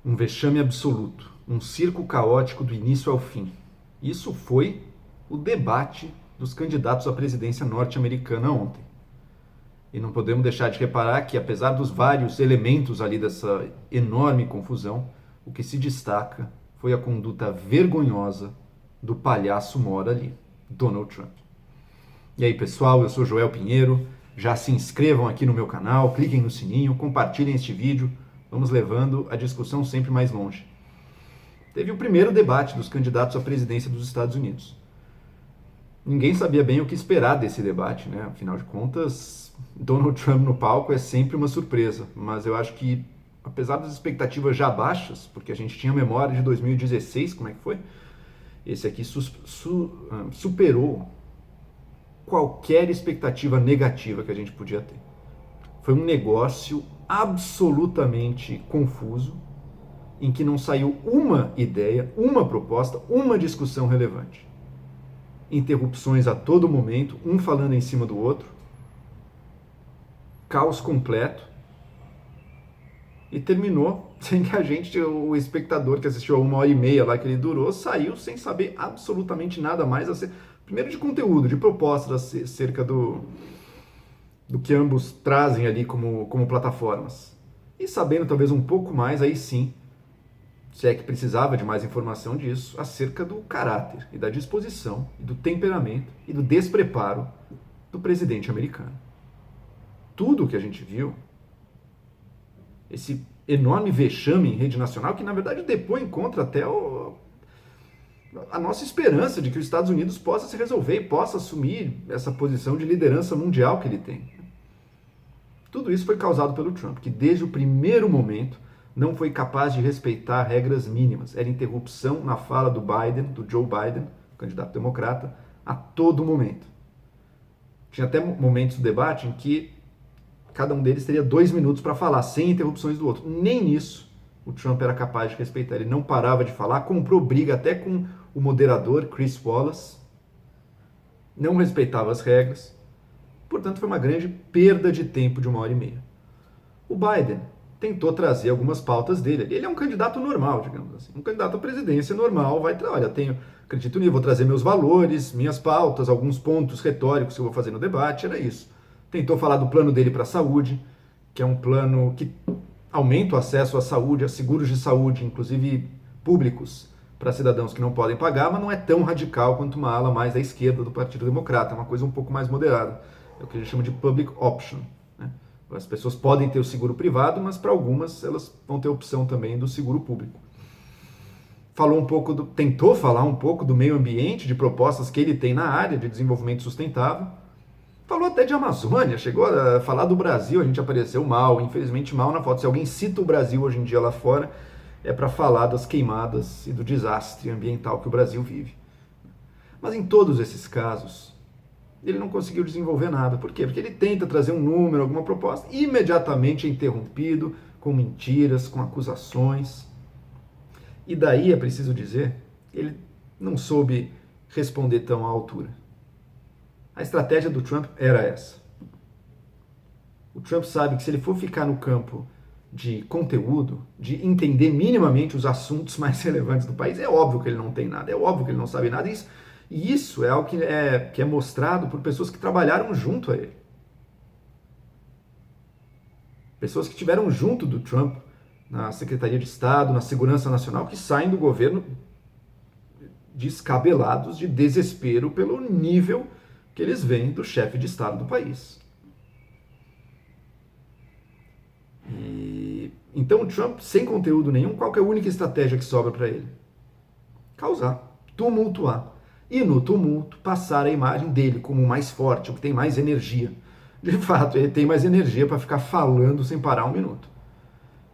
Um vexame absoluto, um circo caótico do início ao fim. Isso foi o debate dos candidatos à presidência norte-americana ontem. E não podemos deixar de reparar que, apesar dos vários elementos ali dessa enorme confusão, o que se destaca foi a conduta vergonhosa do palhaço mora ali, Donald Trump. E aí, pessoal, eu sou Joel Pinheiro. Já se inscrevam aqui no meu canal, cliquem no sininho, compartilhem este vídeo. Vamos levando a discussão sempre mais longe. Teve o primeiro debate dos candidatos à presidência dos Estados Unidos. Ninguém sabia bem o que esperar desse debate, né? Afinal de contas, Donald Trump no palco é sempre uma surpresa. Mas eu acho que, apesar das expectativas já baixas, porque a gente tinha memória de 2016, como é que foi? Esse aqui superou qualquer expectativa negativa que a gente podia ter. Foi um negócio absolutamente confuso, em que não saiu uma ideia, uma proposta, uma discussão relevante. Interrupções a todo momento, um falando em cima do outro, caos completo, e terminou sem que a gente, o espectador que assistiu a 1h30 lá que ele durou, saiu sem saber absolutamente nada mais, primeiro de conteúdo, de propostas acerca do que ambos trazem ali como plataformas. E sabendo talvez um pouco mais, aí sim, se é que precisava de mais informação disso, acerca do caráter e da disposição, e do temperamento e do despreparo do presidente americano. Tudo o que a gente viu, esse enorme vexame em rede nacional, que na verdade depõe contra até a nossa esperança de que os Estados Unidos possa se resolver e possa assumir essa posição de liderança mundial que ele tem. Tudo isso foi causado pelo Trump, que desde o primeiro momento não foi capaz de respeitar regras mínimas. Era interrupção na fala do Joe Biden, candidato democrata, a todo momento. Tinha até momentos do debate em que cada um deles teria 2 minutos para falar, sem interrupções do outro. Nem isso o Trump era capaz de respeitar. Ele não parava de falar, comprou briga até com o moderador, Chris Wallace, não respeitava as regras. Portanto, foi uma grande perda de tempo de 1h30. O Biden tentou trazer algumas pautas dele. Ele é um candidato normal, digamos assim. Um candidato à presidência normal vai olha, acredito nisso, vou trazer meus valores, minhas pautas, alguns pontos retóricos que eu vou fazer no debate, era isso. Tentou falar do plano dele para a saúde, que é um plano que aumenta o acesso à saúde, a seguros de saúde, inclusive públicos, para cidadãos que não podem pagar, mas não é tão radical quanto uma ala mais à esquerda do Partido Democrata, é uma coisa um pouco mais moderada. É o que a gente chama de public option. Né? As pessoas podem ter o seguro privado, mas para algumas elas vão ter a opção também do seguro público. Tentou falar um pouco do meio ambiente, de propostas que ele tem na área de desenvolvimento sustentável. Falou até de Amazônia, chegou a falar do Brasil, a gente apareceu mal, infelizmente mal na foto. Se alguém cita o Brasil hoje em dia lá fora, é para falar das queimadas e do desastre ambiental que o Brasil vive. Mas em todos esses casos, ele não conseguiu desenvolver nada. Por quê? Porque ele tenta trazer um número, alguma proposta, e imediatamente é interrompido com mentiras, com acusações. E daí é preciso dizer, ele não soube responder tão à altura. A estratégia do Trump era essa. O Trump sabe que se ele for ficar no campo de conteúdo, de entender minimamente os assuntos mais relevantes do país, é óbvio que ele não tem nada, é óbvio que ele não sabe nada. E isso é algo que é mostrado por pessoas que trabalharam junto a ele. Pessoas que estiveram junto do Trump na Secretaria de Estado, na Segurança Nacional, que saem do governo descabelados de desespero pelo nível que eles veem do chefe de Estado do país. Então o Trump, sem conteúdo nenhum, qual que é a única estratégia que sobra para ele? Causar, tumultuar. E no tumulto, passar a imagem dele como o mais forte, o que tem mais energia. De fato, ele tem mais energia para ficar falando sem parar um minuto.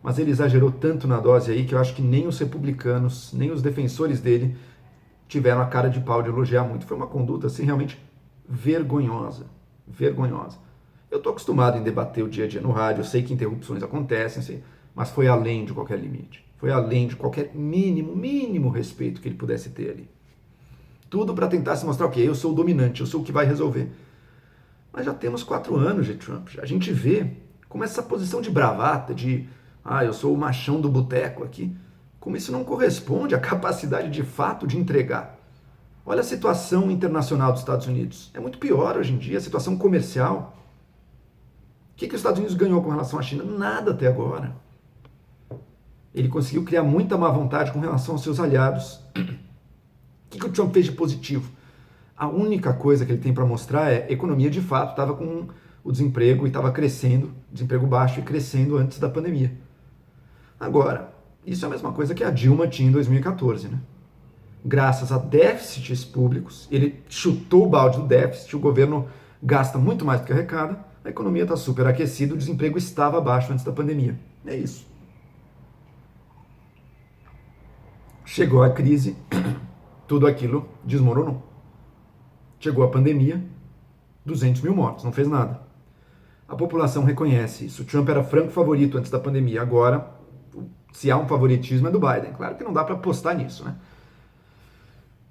Mas ele exagerou tanto na dose aí que eu acho que nem os republicanos, nem os defensores dele tiveram a cara de pau de elogiar muito. Foi uma conduta assim realmente vergonhosa. Vergonhosa. Eu estou acostumado em debater o dia a dia no rádio, eu sei que interrupções acontecem, mas foi além de qualquer limite. Foi além de qualquer mínimo respeito que ele pudesse ter ali. Tudo para tentar se mostrar, ok, eu sou o dominante, eu sou o que vai resolver. Mas já temos 4 anos de Trump. A gente vê como essa posição de bravata, de eu sou o machão do boteco aqui, como isso não corresponde à capacidade de fato de entregar. Olha a situação internacional dos Estados Unidos. É muito pior hoje em dia, a situação comercial. O que os Estados Unidos ganhou com relação à China? Nada até agora. Ele conseguiu criar muita má vontade com relação aos seus aliados. O que o Trump fez de positivo? A única coisa que ele tem para mostrar é a economia de fato estava com o desemprego e estava crescendo, desemprego baixo e crescendo antes da pandemia. Agora, isso é a mesma coisa que a Dilma tinha em 2014, né? Graças a déficits públicos, ele chutou o balde do déficit, o governo gasta muito mais do que arrecada, a economia está super aquecida, o desemprego estava baixo antes da pandemia. É isso. Chegou a crise, tudo aquilo desmoronou. Chegou a pandemia, 200 mil mortos, não fez nada. A população reconhece isso. O Trump era franco favorito antes da pandemia, agora, se há um favoritismo é do Biden. Claro que não dá para apostar nisso, né?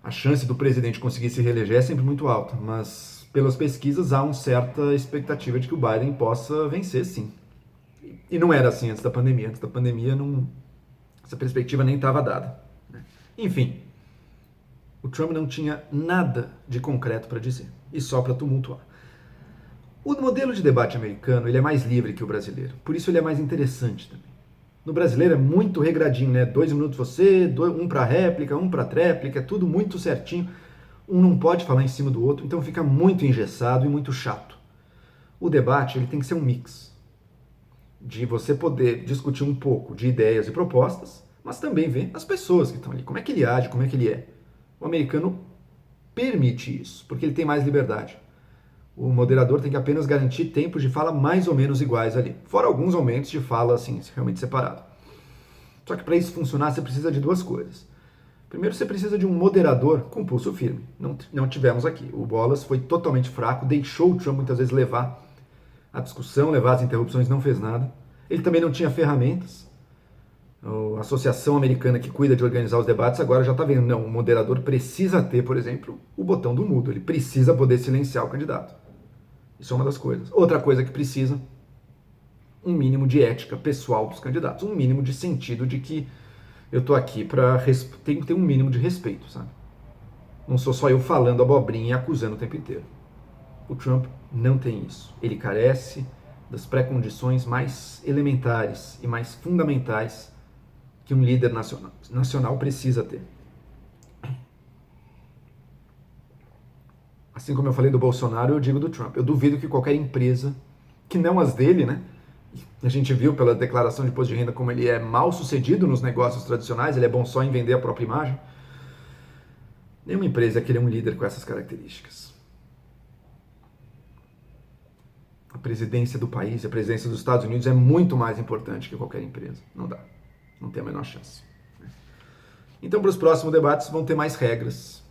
A chance do presidente conseguir se reeleger é sempre muito alta, mas pelas pesquisas há uma certa expectativa de que o Biden possa vencer, sim. E não era assim antes da pandemia. Antes da pandemia, essa perspectiva nem estava dada. Enfim, o Trump não tinha nada de concreto para dizer, e só para tumultuar. O modelo de debate americano ele é mais livre que o brasileiro, por isso ele é mais interessante também. No brasileiro é muito regradinho, né? 2 minutos você, um para réplica, um para tréplica, é tudo muito certinho. Um não pode falar em cima do outro, então fica muito engessado e muito chato. O debate ele tem que ser um mix de você poder discutir um pouco de ideias e propostas, mas também ver as pessoas que estão ali, como é que ele age, como é que ele é. O americano permite isso, porque ele tem mais liberdade. O moderador tem que apenas garantir tempos de fala mais ou menos iguais ali, fora alguns aumentos de fala assim, realmente separado. Só que para isso funcionar, você precisa de 2 coisas. Primeiro, você precisa de um moderador com pulso firme. Não tivemos aqui. O Wallace foi totalmente fraco, deixou o Trump muitas vezes levar a discussão, levar as interrupções, não fez nada. Ele também não tinha ferramentas. A Associação Americana que cuida de organizar os debates agora já está vendo, não, o moderador precisa ter, por exemplo, o botão do mudo. Ele precisa poder silenciar o candidato. Isso é uma das coisas. Outra coisa que precisa, um mínimo de ética pessoal dos candidatos, um mínimo de sentido de que eu tô aqui para tem que ter um mínimo de respeito, sabe? Não sou só eu falando abobrinha e acusando o tempo inteiro. O Trump não tem isso. Ele carece das pré-condições mais elementares e mais fundamentais que um líder nacional precisa ter. Assim como eu falei do Bolsonaro, eu digo do Trump. Eu duvido que qualquer empresa, que não as dele, né? A gente viu pela declaração de imposto de renda como ele é mal sucedido nos negócios tradicionais, ele é bom só em vender a própria imagem. Nenhuma empresa quer um líder com essas características. A presidência do país, a presidência dos Estados Unidos é muito mais importante que qualquer empresa. Não dá. Não tem a menor chance. Então, para os próximos debates, vão ter mais regras.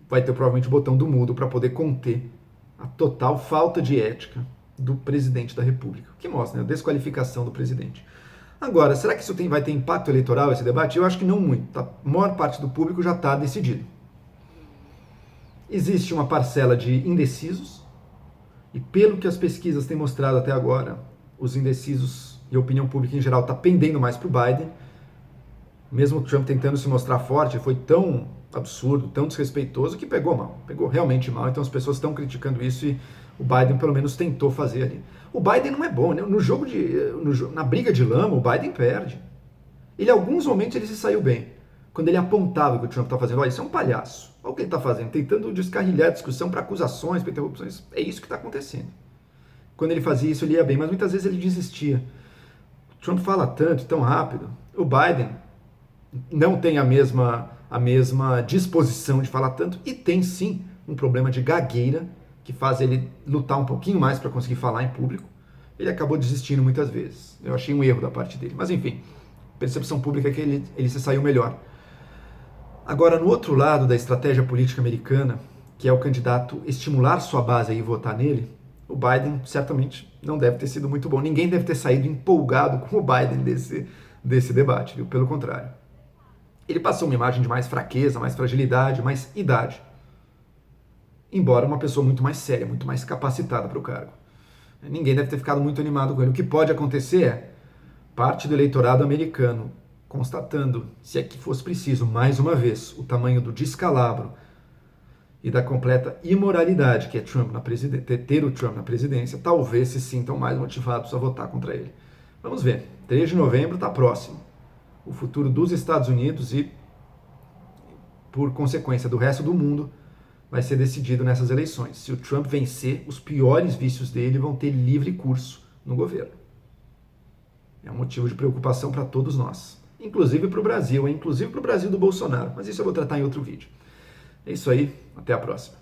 Vai ter provavelmente o botão do mudo para poder conter a total falta de ética do presidente da República, que mostra, né, a desqualificação do presidente. Agora, será que isso vai ter impacto eleitoral, esse debate? Eu acho que não muito. A maior parte do público já está decidido. Existe uma parcela de indecisos, e pelo que as pesquisas têm mostrado até agora, os indecisos e a opinião pública em geral está pendendo mais para o Biden. Mesmo o Trump tentando se mostrar forte, foi tão absurdo, tão desrespeitoso, que pegou mal. Pegou realmente mal, então as pessoas estão criticando isso e o Biden pelo menos tentou fazer ali. O Biden não é bom, né? Na briga de lama, o Biden perde. Ele, em alguns momentos, ele se saiu bem. Quando ele apontava o que o Trump está fazendo, olha, isso é um palhaço. Olha o que ele está fazendo, tentando descarrilhar a discussão para acusações, para interrupções. É isso que está acontecendo. Quando ele fazia isso, ele ia bem, mas muitas vezes ele desistia. O Trump fala tanto, tão rápido. O Biden não tem a mesma disposição de falar tanto e tem sim um problema de gagueira que faz ele lutar um pouquinho mais para conseguir falar em público. Ele acabou desistindo muitas vezes. Eu achei um erro da parte dele. Mas enfim, percepção pública é que ele se saiu melhor. Agora, no outro lado da estratégia política americana, que é o candidato estimular sua base a ir votar nele, o Biden certamente não deve ter sido muito bom. Ninguém deve ter saído empolgado com o Biden desse debate, viu? Pelo contrário. Ele passou uma imagem de mais fraqueza, mais fragilidade, mais idade. Embora uma pessoa muito mais séria, muito mais capacitada para o cargo. Ninguém deve ter ficado muito animado com ele. O que pode acontecer é, parte do eleitorado americano constatando, se é que fosse preciso, mais uma vez, o tamanho do descalabro e da completa imoralidade que é ter o Trump na presidência, talvez se sintam mais motivados a votar contra ele. Vamos ver. 3 de novembro está próximo. O futuro dos Estados Unidos e, por consequência, do resto do mundo vai ser decidido nessas eleições. Se o Trump vencer, os piores vícios dele vão ter livre curso no governo. É um motivo de preocupação para todos nós. Inclusive para o Brasil, inclusive para o Brasil do Bolsonaro. Mas isso eu vou tratar em outro vídeo. É isso aí, até a próxima.